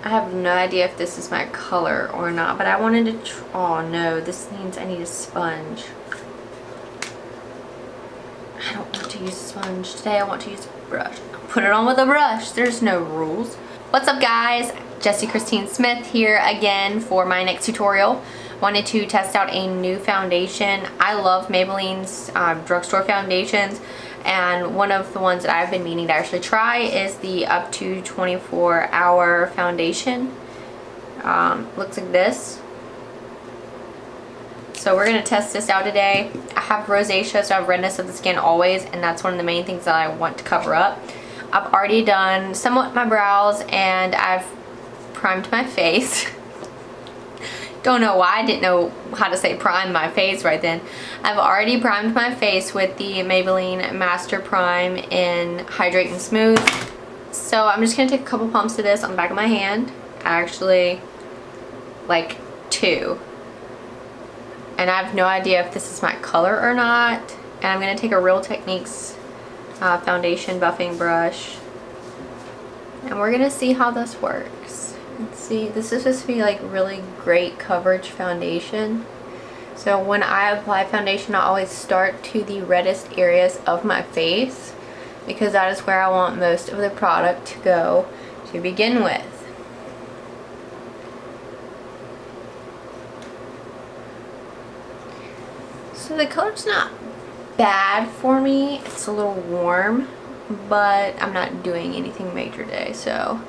I have no idea if this is my color or not, but I wanted to oh no, this means I need a sponge. I don't want to use a sponge today. I want to use a brush. Put it on with a brush. There's no rules. What's up, guys? Jessie Christine Smith here again for my next tutorial. Wanted to test out a new foundation. I love Maybelline's drugstore foundations, and one of the ones that I've been meaning to actually try is the up to 24-hour foundation. Looks like this. So we're going to test this out today. I have rosacea, so I have redness of the skin always, and that's one of the main things that I want to cover up. I've already done somewhat my brows, and I've primed my face. Don't know why I didn't know how to say prime my face right then. I've already primed my face with the Maybelline Master Prime in Hydrate and Smooth. So I'm just going to take a couple pumps of this on the back of my hand. Actually, like 2. And I have no idea if this is my color or not. And I'm going to take a Real Techniques foundation buffing brush. And we're going to see how this works. Let's see, this is supposed to be like really great coverage foundation. So when I apply foundation, I always start to the reddest areas of my face, because that is where I want most of the product to go to begin with. So the color's not bad for me. It's a little warm, but I'm not doing anything major today, so.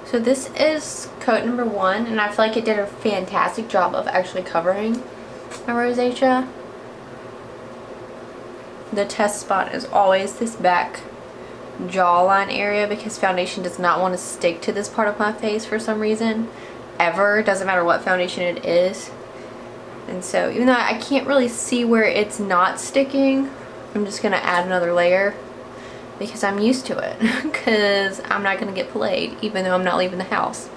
So this is coat number 1, and I feel like it did a fantastic job of actually covering my rosacea. The test spot is always this back jawline area, because foundation does not want to stick to this part of my face for some reason. Ever. Doesn't matter what foundation it is. And so even though I can't really see where it's not sticking, I'm just going to add another layer, because I'm used to it, because I'm not going to get played even though I'm not leaving the house.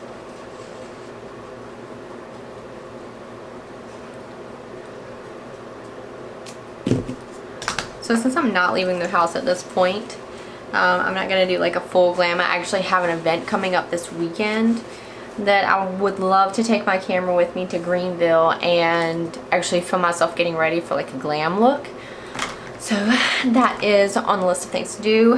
So since I'm not leaving the house at this point, I'm not going to do like a full glam. I actually have an event coming up this weekend that I would love to take my camera with me to Greenville and actually film myself getting ready for like a glam look. So that is on the list of things to do.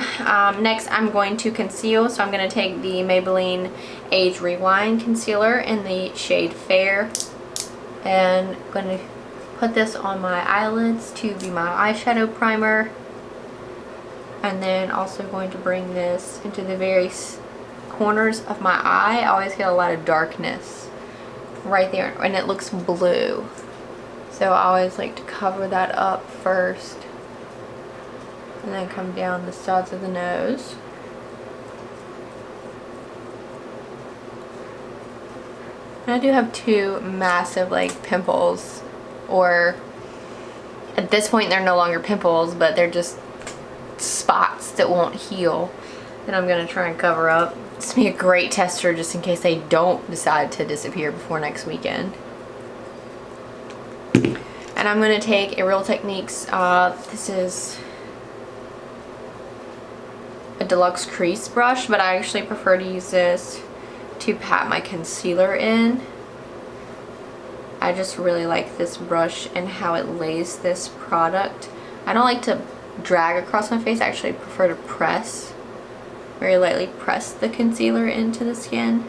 Next, I'm going to conceal. So I'm going to take the Maybelline Age Rewind Concealer in the shade Fair. And I'm going to put this on my eyelids to be my eyeshadow primer. And then also going to bring this into the very corners of my eye. I always get a lot of darkness right there, and it looks blue. So I always like to cover that up first. And then come down the sides of the nose. And I do have 2 massive like pimples, or at this point they're no longer pimples, but they're just spots that won't heal, that I'm going to try and cover up. This will be a great tester just in case they don't decide to disappear before next weekend. And I'm going to take a Real Techniques, this is a deluxe crease brush, but I actually prefer to use this to pat my concealer in. I just really like this brush and how it lays this product. I don't like to drag across my face. I actually prefer to press, very lightly press the concealer into the skin.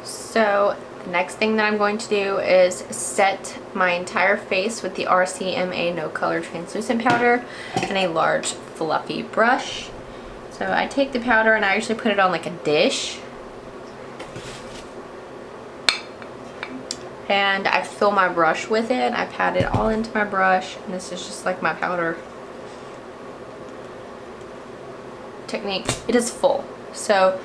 So the next thing that I'm going to do is set my entire face with the RCMA No Color Translucent Powder and a large fluffy brush. So I take the powder and I actually put it on like a dish. And I fill my brush with it. I pat it all into my brush, and this is just like my powder technique. It is full. So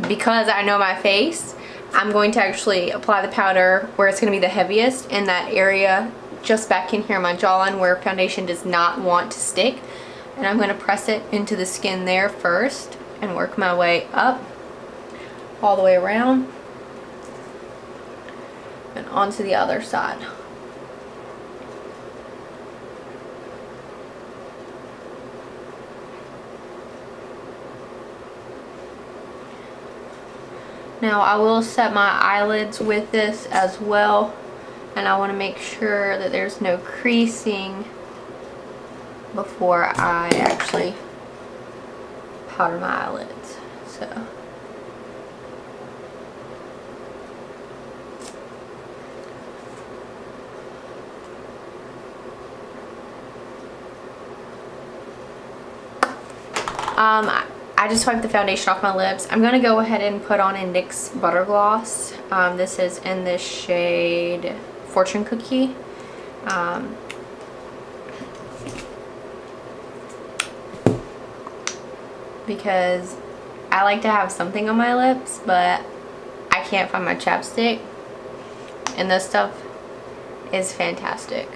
because I know my face, I'm going to actually apply the powder where it's going to be the heaviest, in that area just back in here on my jawline where foundation does not want to stick. And I'm going to press it into the skin there first and work my way up all the way around. And onto the other side. Now I will set my eyelids with this as well, and I want to make sure that there's no creasing before I actually powder my eyelids. So I just wiped the foundation off my lips. I'm going to go ahead and put on a NYX Butter Gloss. This is in the shade Fortune Cookie. Because I like to have something on my lips, but I can't find my chapstick. And this stuff is fantastic.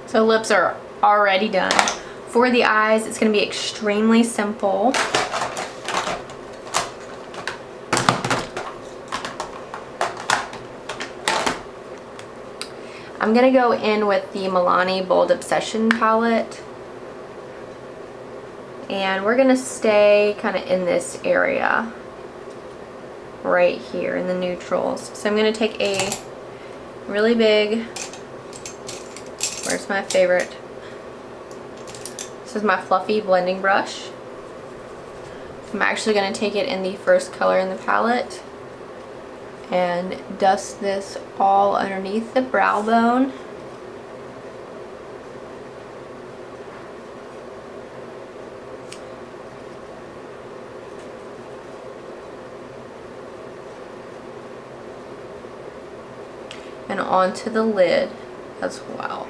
So lips are already done. For the eyes, it's going to be extremely simple. I'm going to go in with the Milani Bold Obsession palette. And we're going to stay kind of in this area. Right here in the neutrals. So I'm going to take a really big... Where's my favorite? This is my fluffy blending brush. I'm actually going to take it in the first color in the palette and dust this all underneath the brow bone. And onto the lid as well.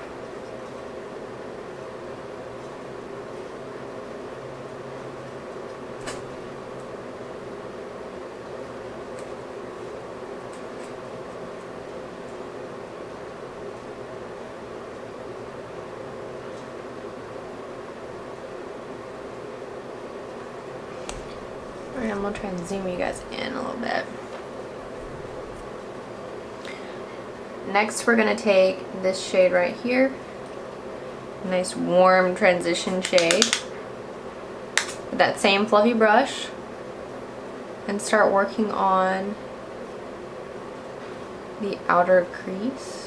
Alright, I'm going to try and zoom you guys in a little bit. Next, we're going to take this shade right here. Nice warm transition shade. With that same fluffy brush. And start working on the outer crease.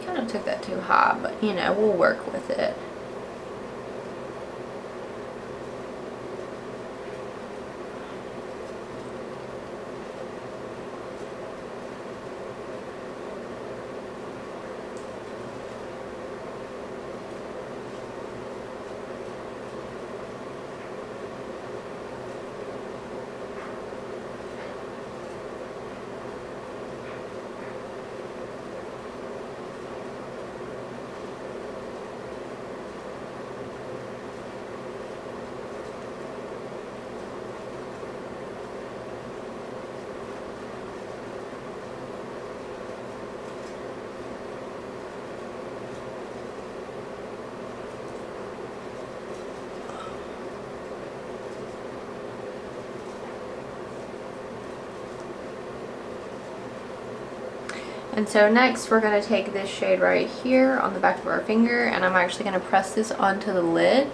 Kind of took that too high, but you know, we'll work with it. And so next we're going to take this shade right here on the back of our finger, and I'm actually going to press this onto the lid.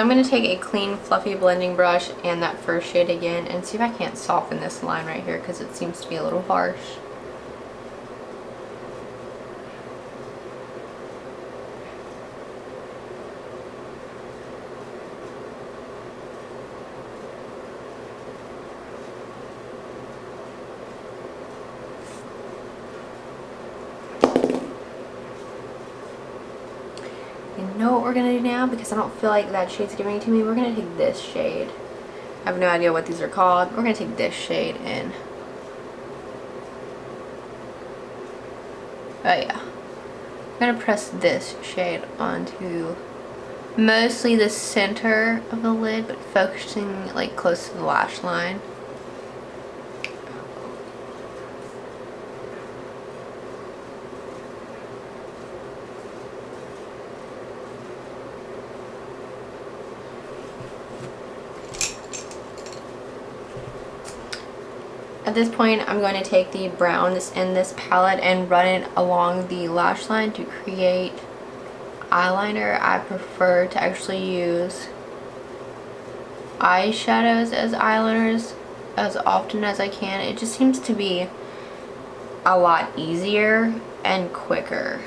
So I'm going to take a clean, fluffy blending brush and that first shade again and see if I can't soften this line right here because it seems to be a little harsh. You know what we're gonna do now, because I don't feel like that shade's giving it to me. We're gonna take this shade. I have no idea what these are called. We're gonna take this shade in. Oh yeah. I'm gonna press this shade onto mostly the center of the lid, but focusing like close to the lash line. At this point, I'm going to take the brown that's in this palette and run it along the lash line to create eyeliner. I prefer to actually use eyeshadows as eyeliners as often as I can. It just seems to be a lot easier and quicker.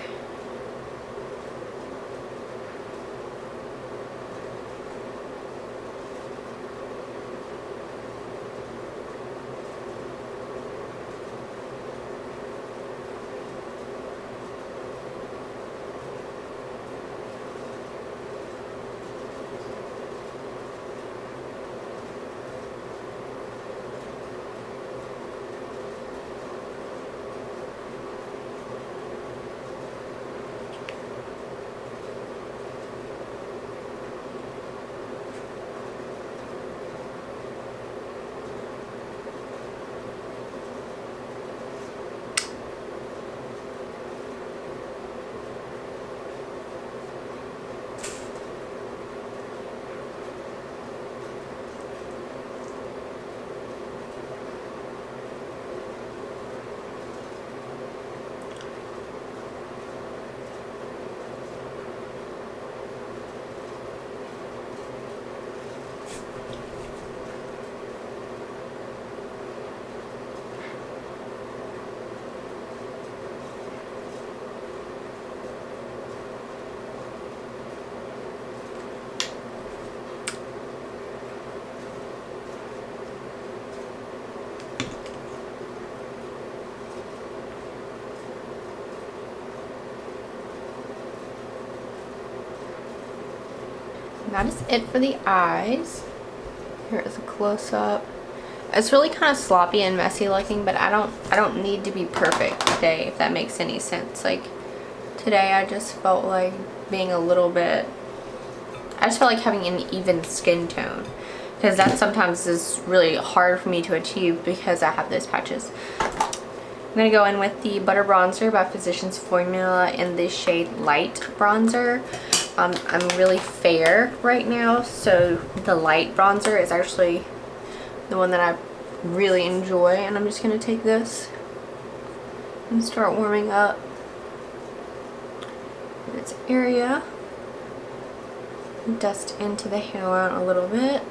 That is it for the eyes. Here is a close-up. It's really kind of sloppy and messy looking, but I don't need to be perfect today, if that makes any sense. Like today I just felt like being a little bit, I just felt like having an even skin tone, because that sometimes is really hard for me to achieve because I have those patches. I'm going to go in with the Butter Bronzer by Physicians Formula in the shade Light Bronzer. I'm really fair right now, so the light bronzer is actually the one that I really enjoy, and I'm just going to take this and start warming up its area. Dust into the hairline a little bit.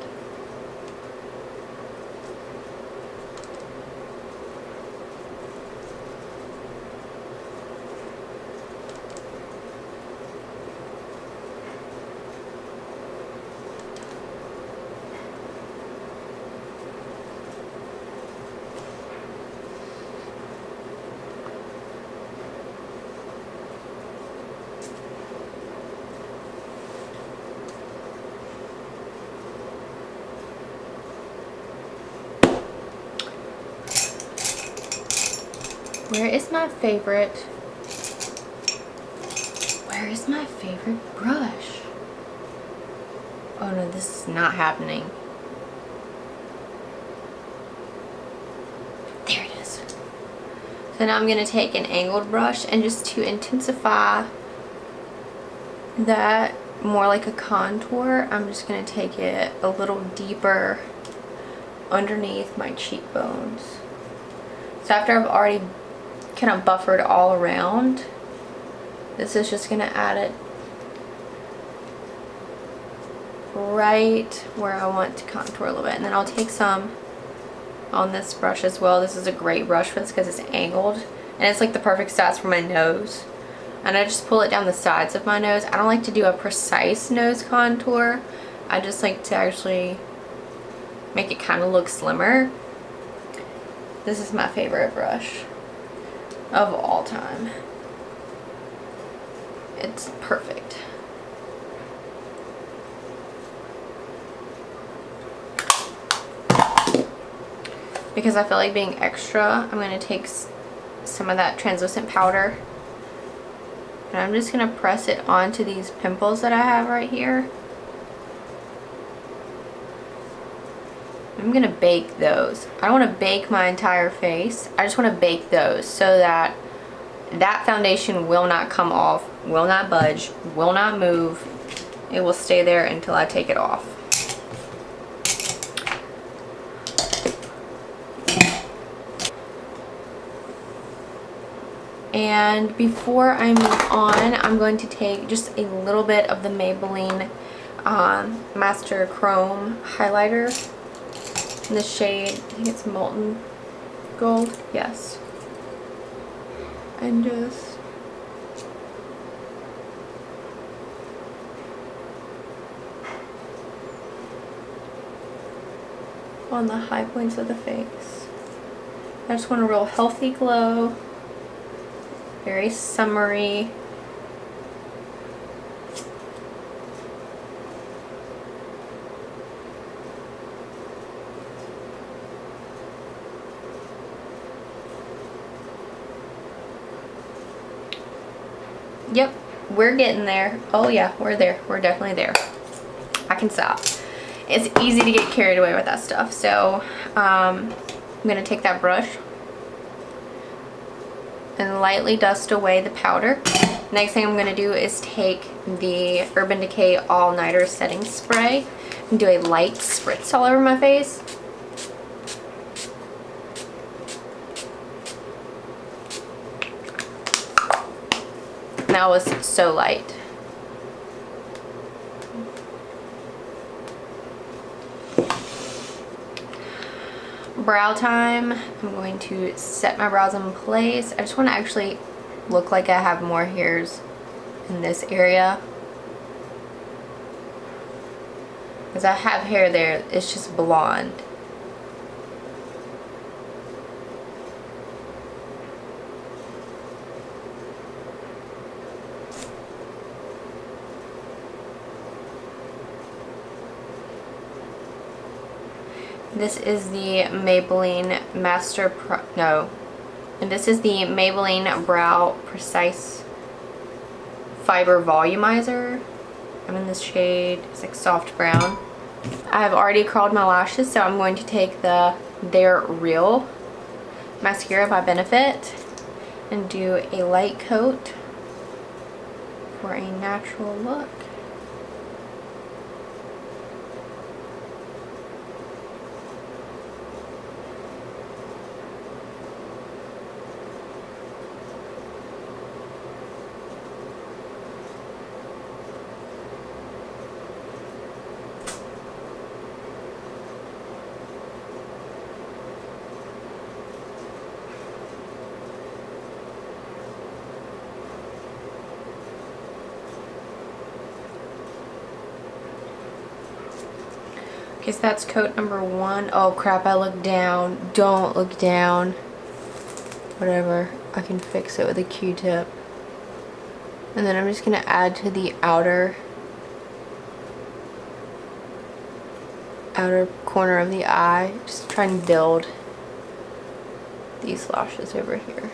Where is my favorite brush? Oh no, this is not happening. There it is. So now I'm going to take an angled brush, and just to intensify that more like a contour, I'm just going to take it a little deeper underneath my cheekbones. So after I've already kind of buffered all around, this is just going to add it right where I want to contour a little bit. And then I'll take some on this brush as well. This is a great brush for this because it's angled. And it's like the perfect size for my nose. And I just pull it down the sides of my nose. I don't like to do a precise nose contour. I just like to actually make it kind of look slimmer. This is my favorite brush of all time. It's perfect. Because I feel like being extra, I'm going to take some of that translucent powder and I'm just going to press it onto these pimples that I have right here. I'm going to bake those. I don't want to bake my entire face. I just want to bake those so that that foundation will not come off, will not budge, will not move. It will stay there until I take it off. And before I move on, I'm going to take just a little bit of the Maybelline Master Chrome highlighter in the shade, I think it's Molten Gold, yes. And just on the high points of the face. I just want a real healthy glow. Very summery. Yep, we're getting there. Oh yeah, we're there. We're definitely there. I can stop. It's easy to get carried away with that stuff. So I'm gonna take that brush and lightly dust away the powder. Next thing I'm going to do is take the Urban Decay All Nighter Setting Spray and do a light spritz all over my face. And that was so light. Brow time. I'm going to set my brows in place. I just want to actually look like I have more hairs in this area. Because I have hair there, it's just blonde. This is the Maybelline this is the Maybelline Brow Precise Fiber Volumizer. I'm in this shade, it's like soft brown. I have already curled my lashes, so I'm going to take the They're Real mascara by Benefit and do a light coat for a natural look. Okay, so that's coat number 1. Oh crap, I looked down. Don't look down. Whatever, I can fix it with a Q-tip. And then I'm just going to add to the outer corner of the eye. Just try and build these lashes over here.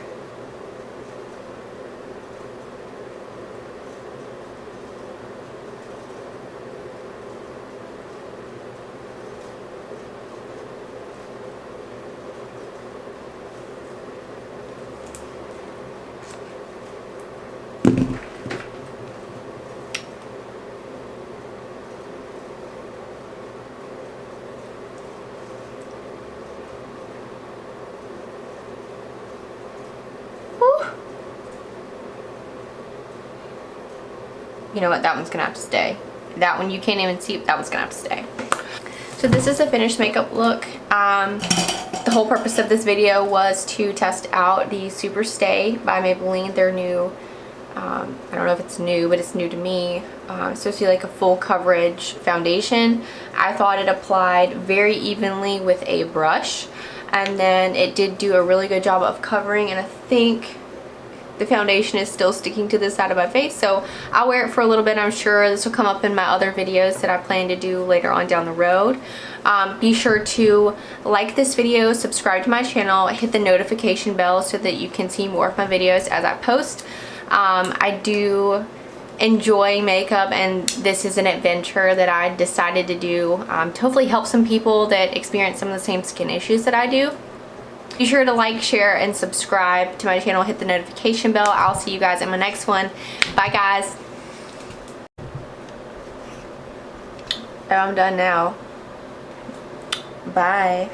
You know what, that one's gonna have to stay. that one you can't even see, that one's gonna have to stay. So this is a finished makeup look. The whole purpose of this video was to test out the Superstay by Maybelline. Their new, I don't know if it's new, but it's new to me. It's supposed to be like a full coverage foundation. I thought it applied very evenly with a brush, and then it did do a really good job of covering, and I think the foundation is still sticking to the side of my face, so I'll wear it for a little bit. I'm sure this will come up in my other videos that I plan to do later on down the road. Be sure to like this video, subscribe to my channel, hit the notification bell so that you can see more of my videos as I post. I do enjoy makeup, and this is an adventure that I decided to do to hopefully help some people that experience some of the same skin issues that I do. Be sure to like, share, and subscribe to my channel. Hit the notification bell. I'll see you guys in my next one. Bye, guys. Oh, I'm done now. Bye.